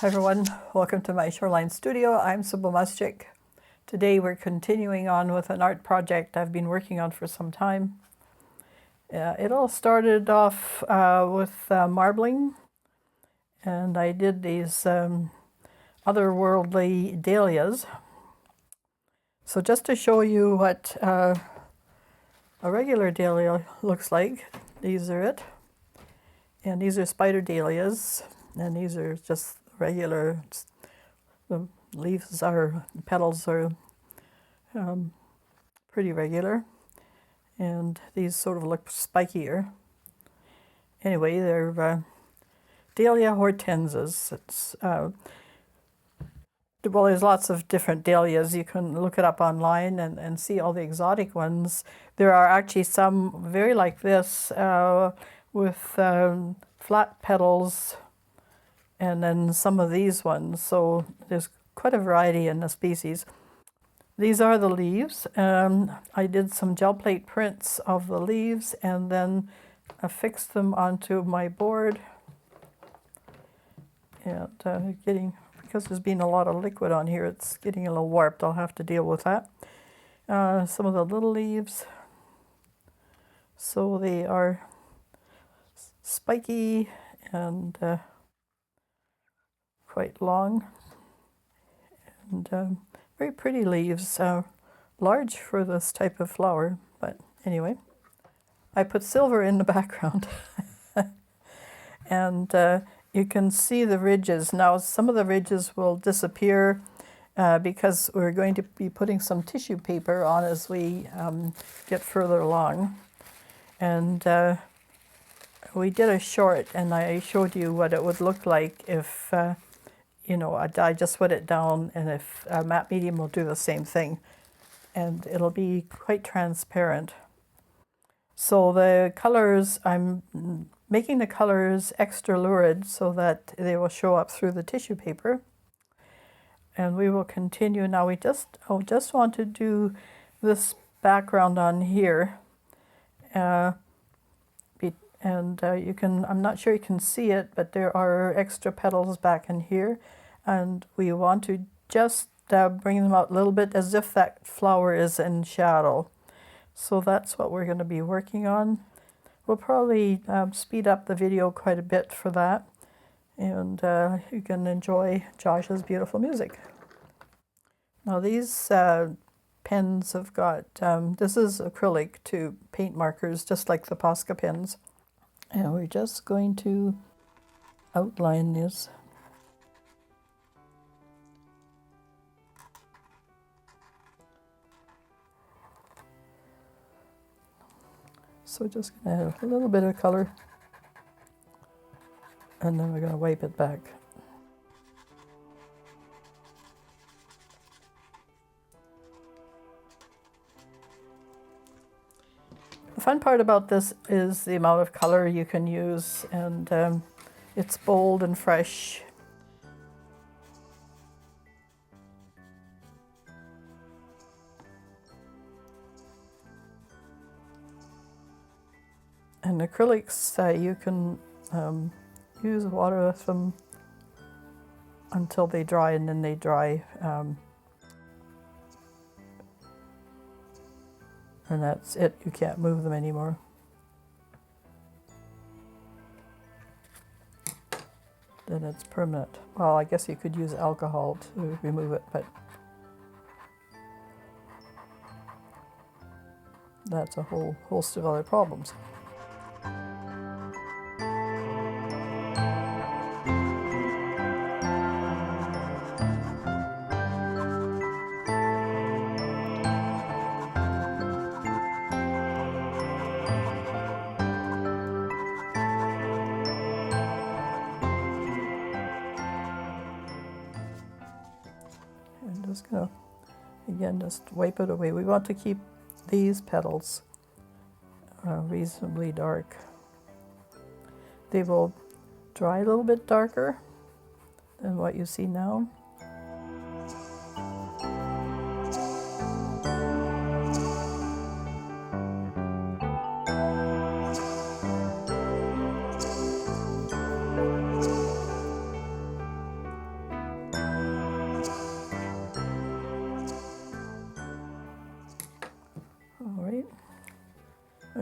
Hi everyone, welcome to my Shoreline studio. I'm Sybille Muschik. Today we're continuing on with an art project I've been working on for some time. It all started off with marbling, and I did these Otherwordly Dahlias. So just to show you what a regular dahlia looks like, these are it. And these are spider dahlias, and these are just regular. The leaves are, petals are pretty regular, and these sort of look spikier. Anyway, they're Dahlia hortenses. It's well, there's lots of different dahlias. You can look it up online and see all the exotic ones. There are actually some very like this with flat petals, and then some of these ones. So there's quite a variety in the species. These are the leaves. I did some gel plate prints of the leaves and then affixed them onto my board. And because there's been a lot of liquid on here, it's getting a little warped. I'll have to deal with that. Some of the little leaves. So they are spiky and quite long, and very pretty leaves, large for this type of flower. But anyway, I put silver in the background. And you can see the ridges. Now some of the ridges will disappear because we're going to be putting some tissue paper on as we get further along. And we did a short, and I showed you what it would look like if you know, I just wet it down, and if matte medium will do the same thing, and it'll be quite transparent. So the colors, I'm making the colors extra lurid so that they will show up through the tissue paper. And we will continue. Now I just want to do this background on here. You can, I'm not sure you can see it, but there are extra petals back in here, and we want to just bring them out a little bit as if that flower is in shadow. So that's what we're going to be working on. We'll probably speed up the video quite a bit for that, and you can enjoy Josh's beautiful music. Now these pens have got, this is acrylic to paint markers, just like the Posca pens. And we're just going to outline this. So just going to add a little bit of color, and then we're going to wipe it back. The fun part about this is the amount of color you can use, and it's bold and fresh. And acrylics, you can use water with them until they dry, and then they dry. And that's it. You can't move them anymore. Then it's permanent. Well, I guess you could use alcohol to remove it, but that's a whole host of other problems. Just gonna, again, just wipe it away. We want to keep these petals reasonably dark. They will dry a little bit darker than what you see now.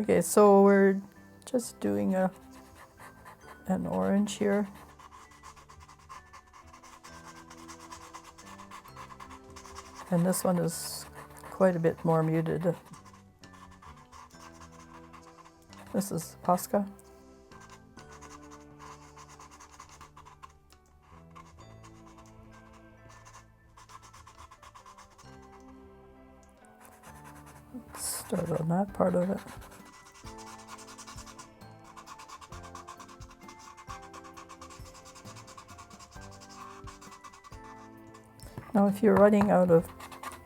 Okay, so we're just doing an orange here. And this one is quite a bit more muted. This is Posca. Let's start on that part of it. Now if you're running out of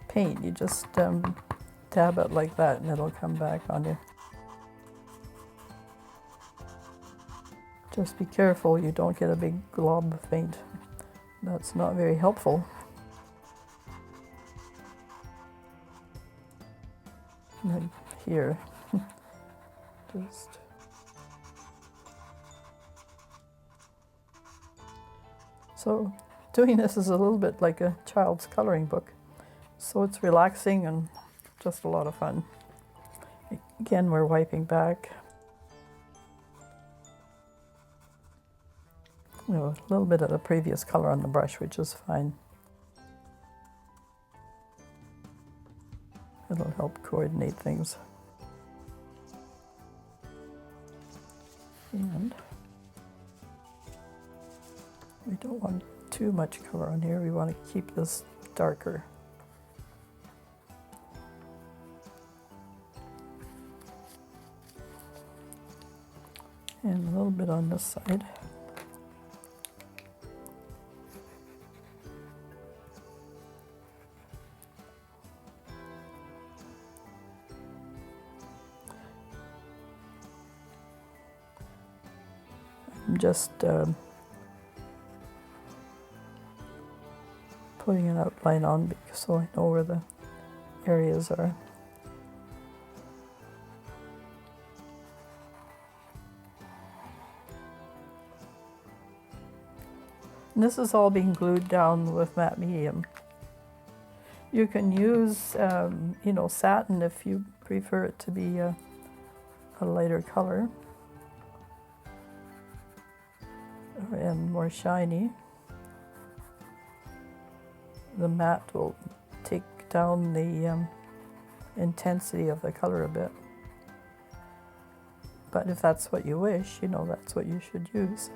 paint, you just dab it like that and it'll come back on you. Just be careful you don't get a big glob of paint. That's not very helpful. And then here, just so doing this is a little bit like a child's coloring book. So it's relaxing and just a lot of fun. Again, we're wiping back. You know, a little bit of the previous color on the brush, which is fine. It'll help coordinate things. And we don't want too much color on here. We want to keep this darker. And a little bit on this side. I'm just putting an outline on so I know where the areas are. And this is all being glued down with matte medium. You can use, you know, satin if you prefer it to be a lighter color and more shiny. The matte will take down the intensity of the color a bit. But if that's what you wish, you know, that's what you should use.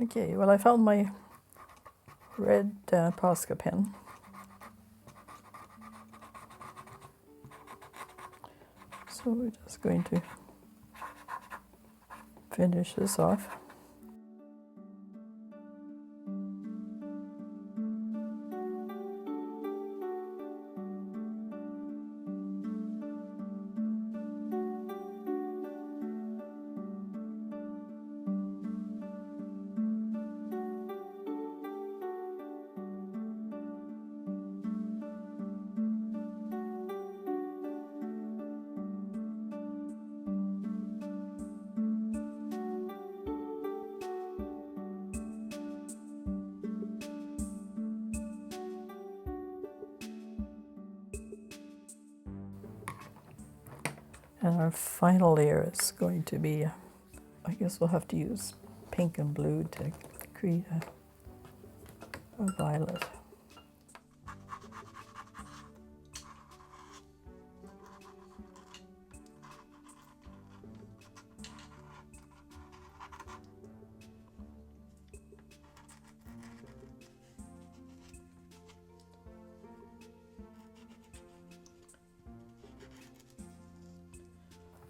Okay, well, I found my red Posca pen. So we're just going to finish this off. And our final layer is going to be, I guess we'll have to use pink and blue to create a violet.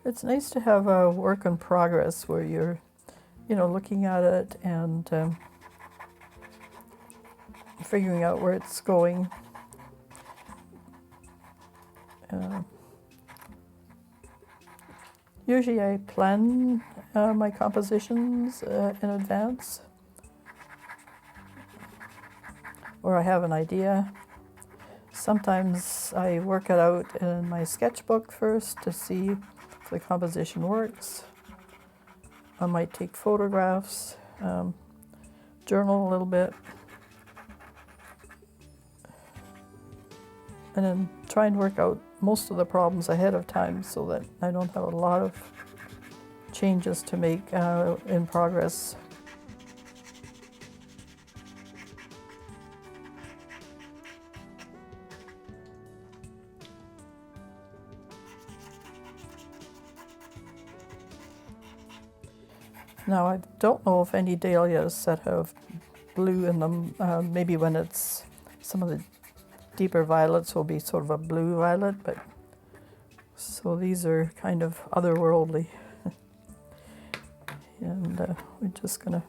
It's nice to have a work in progress where you're, you know, looking at it and figuring out where it's going. Usually I plan my compositions in advance, or I have an idea. Sometimes I work it out in my sketchbook first to see if the composition works. I might take photographs, journal a little bit, and then try and work out most of the problems ahead of time so that I don't have a lot of changes to make in progress. Now, I don't know if any dahlias that have blue in them, maybe when it's some of the deeper violets will be sort of a blue violet, but so these are kind of otherworldly. And we're just gonna,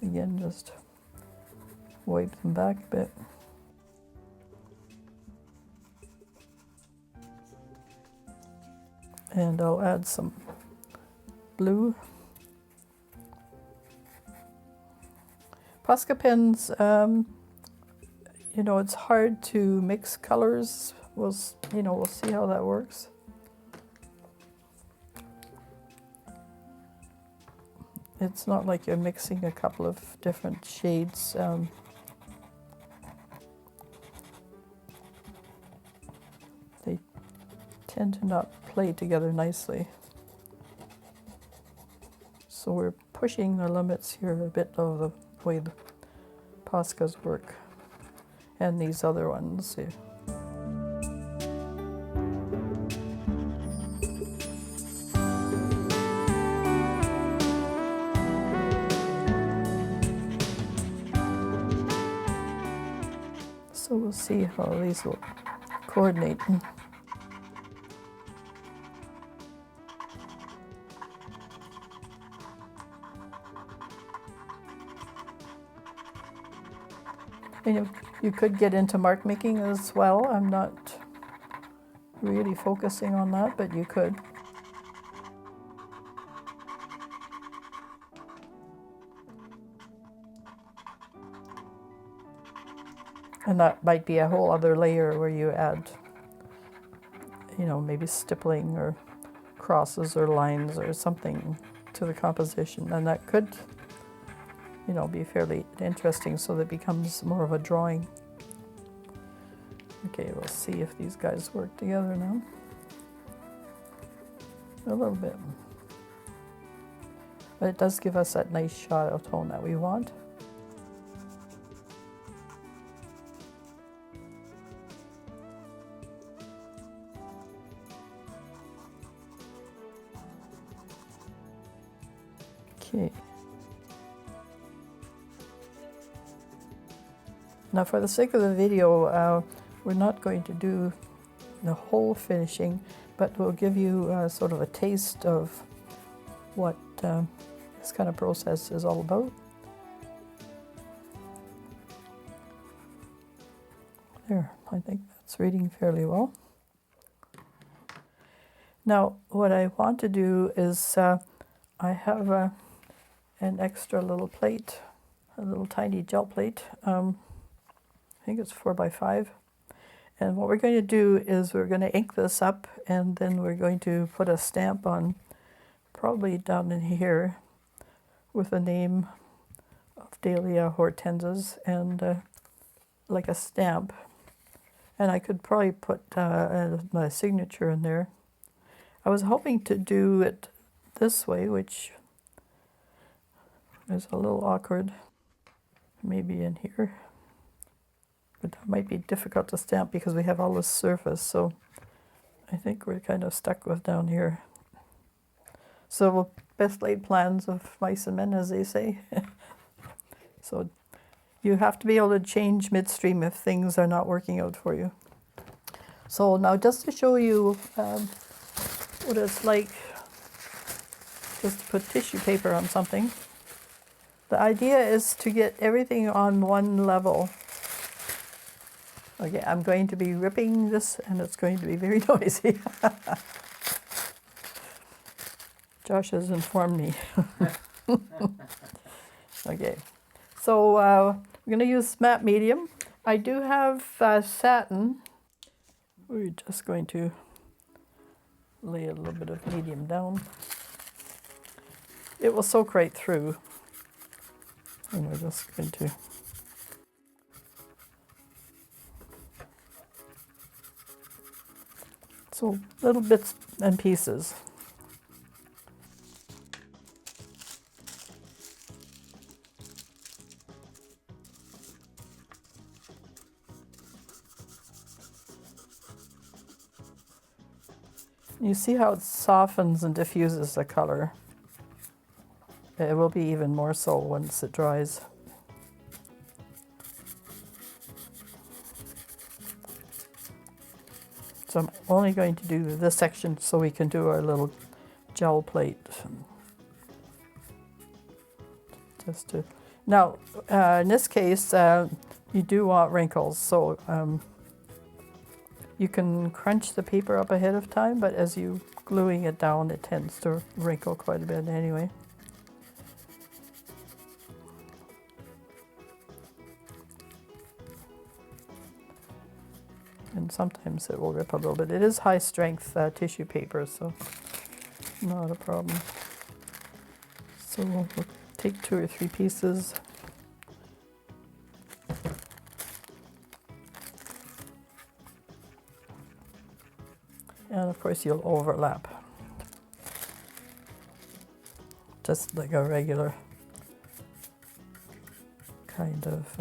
again, just wipe them back a bit. And I'll add some blue. Posca pens, you know, it's hard to mix colors. We'll see how that works. It's not like you're mixing a couple of different shades. They tend to not play together nicely. So we're pushing the limits here a bit of the way the Poscas work, and these other ones here. So we'll see how these will coordinate. You could get into mark making as well. I'm not really focusing on that, but you could. And that might be a whole other layer where you add, you know, maybe stippling or crosses or lines or something to the composition. And that could, you know, be fairly interesting so that it becomes more of a drawing. Okay, we'll see if these guys work together now. A little bit. But it does give us that nice shadow tone that we want. Okay. Now, for the sake of the video, we're not going to do the whole finishing, but we'll give you sort of a taste of what this kind of process is all about. There, I think that's reading fairly well. Now, what I want to do is I have an extra little plate, a little tiny gel plate. I think it's 4x5. And what we're going to do is we're going to ink this up, and then we're going to put a stamp on, probably down in here, with the name of Dahlia hortensas and like a stamp. And I could probably put my signature in there. I was hoping to do it this way, which is a little awkward, maybe in here. But that might be difficult to stamp because we have all this surface, so I think we're kind of stuck with down here. So best laid plans of mice and men, as they say. So you have to be able to change midstream if things are not working out for you. So now, just to show you what it's like just to put tissue paper on something. The idea is to get everything on one level. Okay, I'm going to be ripping this, and it's going to be very noisy. Josh has informed me. Okay, so we're going to use matte medium, I do have satin. We're just going to lay a little bit of medium down. It will soak right through. And we're just going to so little bits and pieces. You see how it softens and diffuses the color. It will be even more so once it dries. So I'm only going to do this section so we can do our little gel plate. Just to now, in this case, you do want wrinkles, so you can crunch the paper up ahead of time, but as you gluing it down, it tends to wrinkle quite a bit anyway. And sometimes it will rip a little bit. It is high strength tissue paper, so not a problem. So we'll take 2 or 3 pieces. And of course you'll overlap. Just like a regular kind of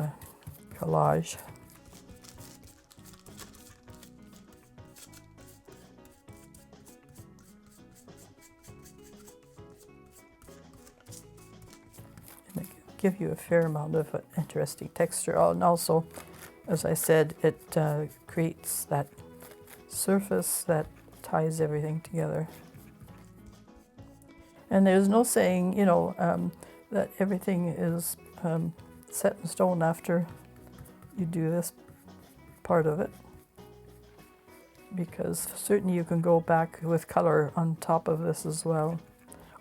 collage. And it give you a fair amount of interesting texture. Oh, and also, as I said, it creates that surface that ties everything together. And there's no saying, you know, that everything is set in stone after you do this part of it, because certainly you can go back with color on top of this as well,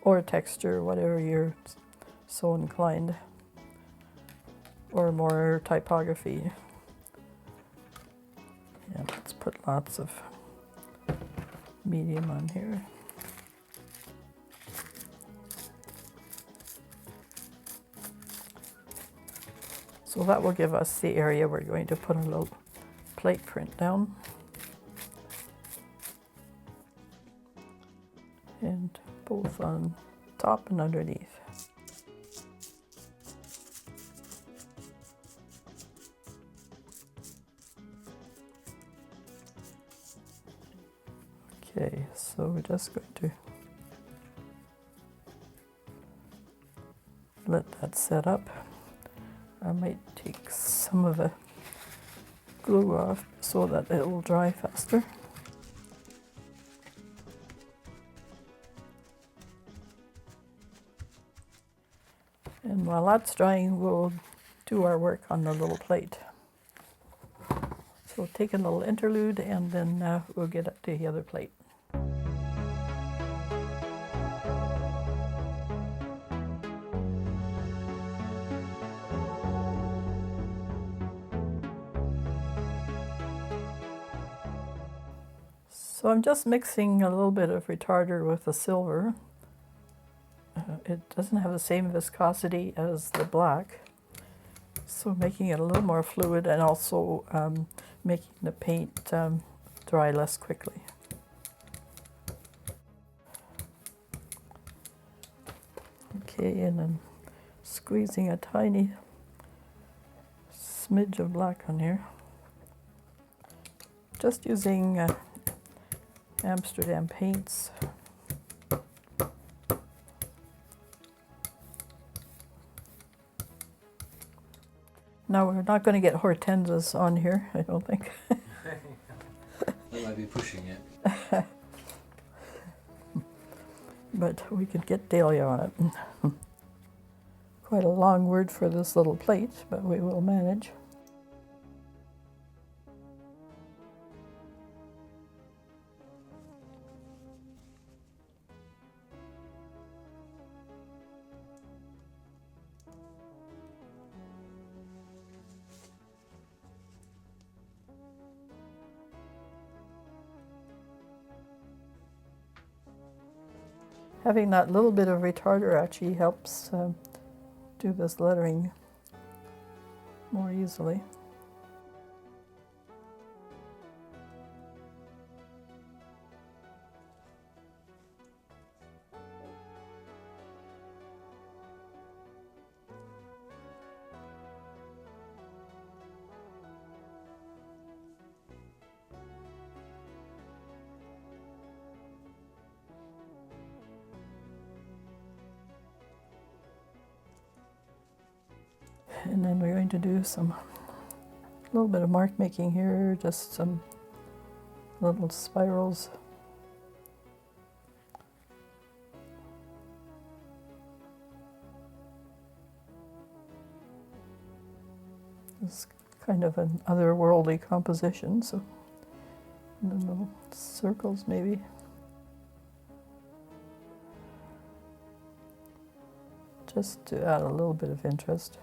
or texture, whatever you're so inclined, or more typography. Yeah, let's put lots of medium on here. So that will give us the area we're going to put a little plate print down. And both on top and underneath. Okay, so we're just going to let that set up. I might take some of the glue off so that it will dry faster. And while that's drying, we'll do our work on the little plate. So take a little interlude and then we'll get up to the other plate. So I'm just mixing a little bit of retarder with the silver. It doesn't have the same viscosity as the black, so making it a little more fluid and also making the paint dry less quickly. Okay, and then squeezing a tiny smidge of black on here. Just using Amsterdam paints. Now we're not going to get hortensias on here, I don't think. I might be pushing it. But we could get dahlia on it. Quite a long word for this little plate, but we will manage. Having that little bit of retarder actually helps do this lettering more easily. And then we're going to do a little bit of mark making here, just some little spirals. It's kind of an otherworldly composition, so and then little circles maybe. Just to add a little bit of interest.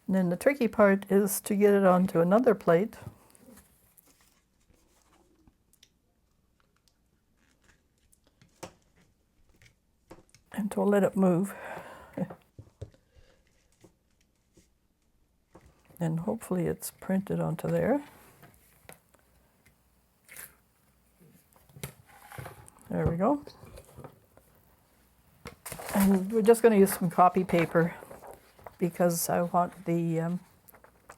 And then the tricky part is to get it onto another plate. And to let it move. And hopefully it's printed onto there. There we go. And we're just going to use some copy paper because I want the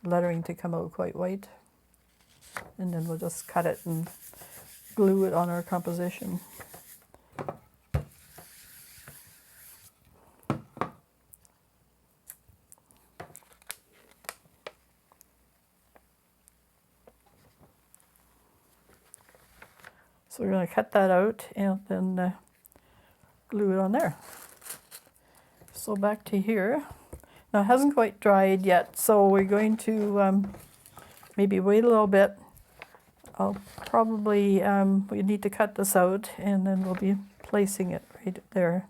lettering to come out quite white. And then we'll just cut it and glue it on our composition. So we're going to cut that out and then glue it on there. So back to here. Now it hasn't quite dried yet, so we're going to maybe wait a little bit. I'll probably, we need to cut this out and then we'll be placing it right there.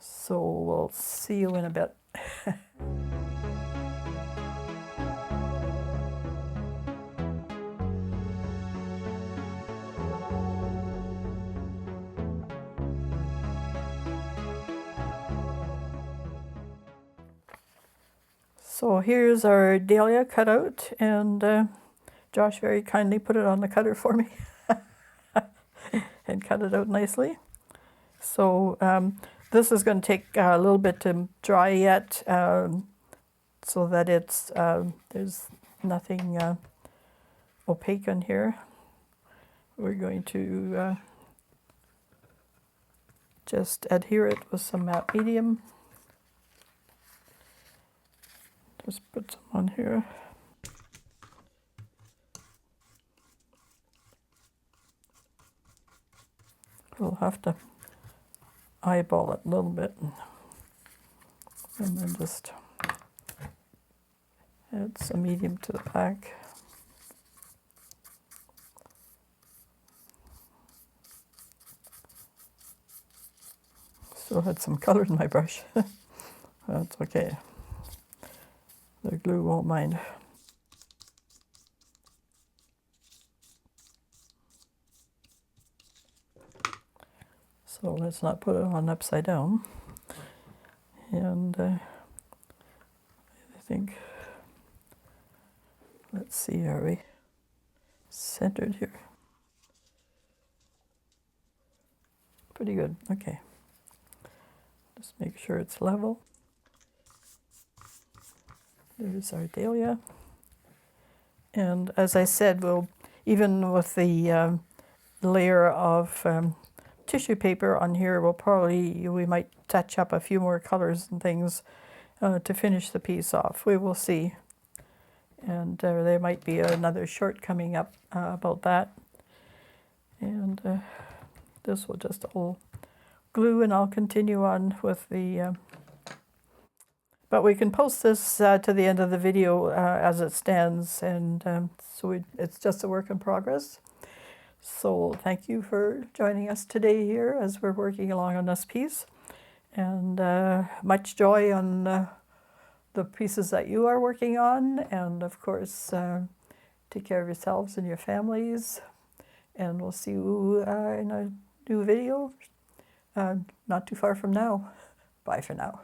So we'll see you in a bit. So here's our dahlia cut out, and Josh very kindly put it on the cutter for me and cut it out nicely. So this is going to take a little bit to dry yet, so that it's there's nothing opaque on here. We're going to just adhere it with some matte medium. Just put some on here. We'll have to eyeball it a little bit and then just add some medium to the back. Still had some color in my brush. That's okay. The glue won't mind. So let's not put it on upside down. And I think, let's see, are we centered here? Pretty good, okay. Just make sure it's level. There's our dahlia. And as I said, we'll, even with the layer of tissue paper on here, we might touch up a few more colors and things to finish the piece off. We will see. And there might be another short coming up about that. And this will just all glue, and I'll continue on with the but we can post this to the end of the video as it stands, and so it's just a work in progress. So thank you for joining us today here as we're working along on this piece. And much joy on the pieces that you are working on. And of course, take care of yourselves and your families. And we'll see you in a new video not too far from now. Bye for now.